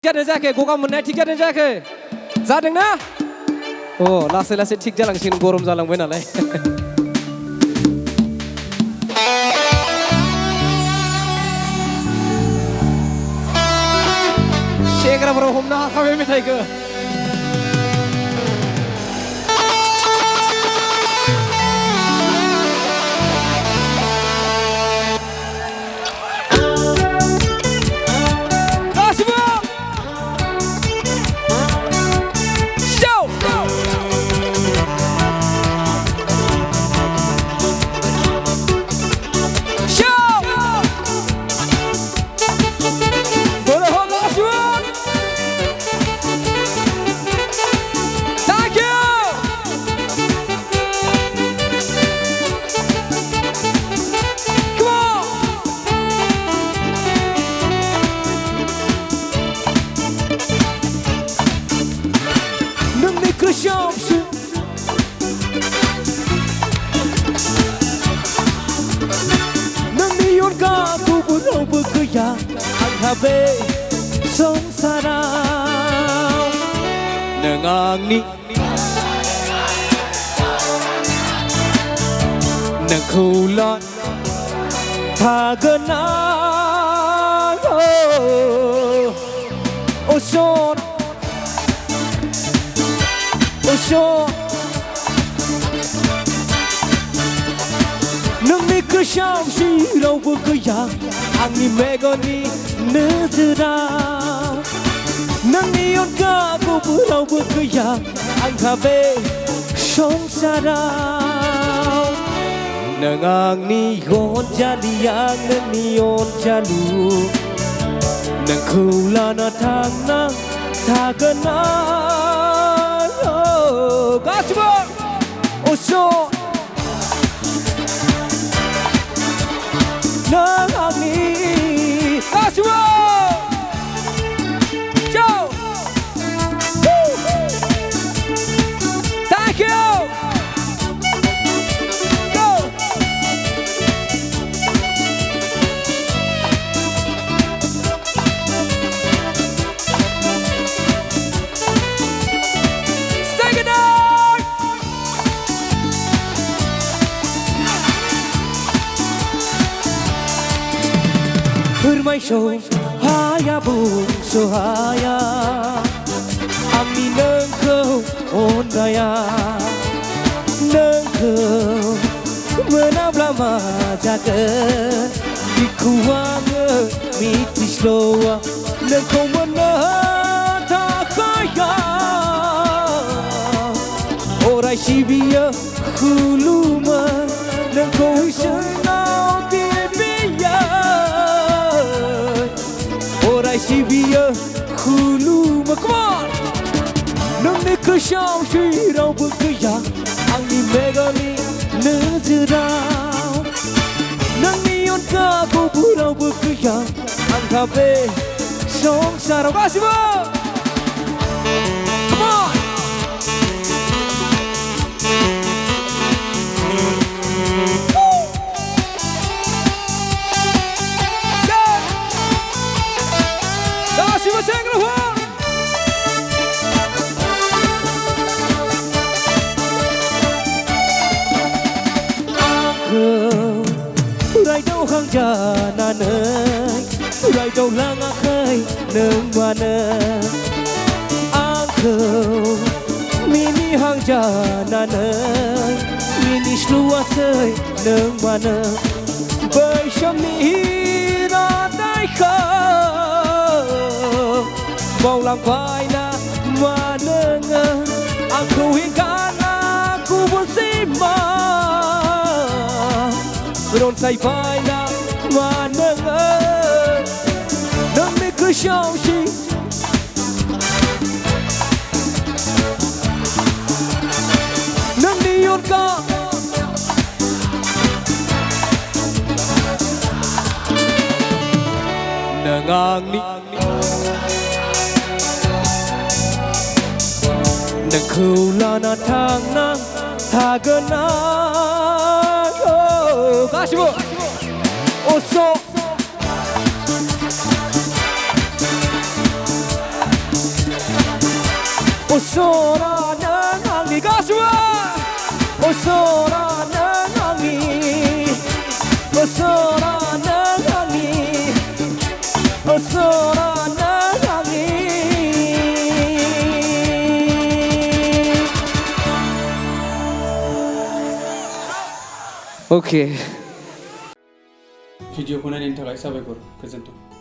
Tiga jaga, gua kamu naik tiga jaga. Zadeng na? Oh, lase tik jalan sini gorom jalan benar lah. Shekara bro, humna kami mitai ke. Angkabe songsarau nengangi nengkulat tagenang oson nemi kesyam sirau bergoyang angin megoni nezerau nangion kaku pulau bergoyang angkabe songsarau nengang nion jaliang nenion jalu nengkulana tanang tagenang kasih osok nangangi kasih ciao thank you go say good night bermain show haya bungsu haya ami nengkau ondaya nengkau menabla majaga dikuange mitis loa nengkau menata kaya orai sibia kuluma nengkau isenau tibia Sibia hulu makmar nami kesyam sirau bergoyang angin megani nezerau nangion kaku pulau bergoyang angkabe songsarau kasih bang come on Urai đâu khang jana nơi urai đâu lang akai neng mana angkau mini hang jana nơi mini slua sei neng mana bai sham ni ra dai khau mau lang vai na mana angkau hingga aku bersima Ron say vai na manang nang mi kesyam si nang niyon ka nangang ni nengkulana tang nang tagenang kasih bu osok 웃어라 난 항리 가수와 웃어라 난 항리 웃어라 난 항리 웃어라 난 항리 오케이 भिडिअखौ नायनायनि थाखाय साबायखर गोजोन्थों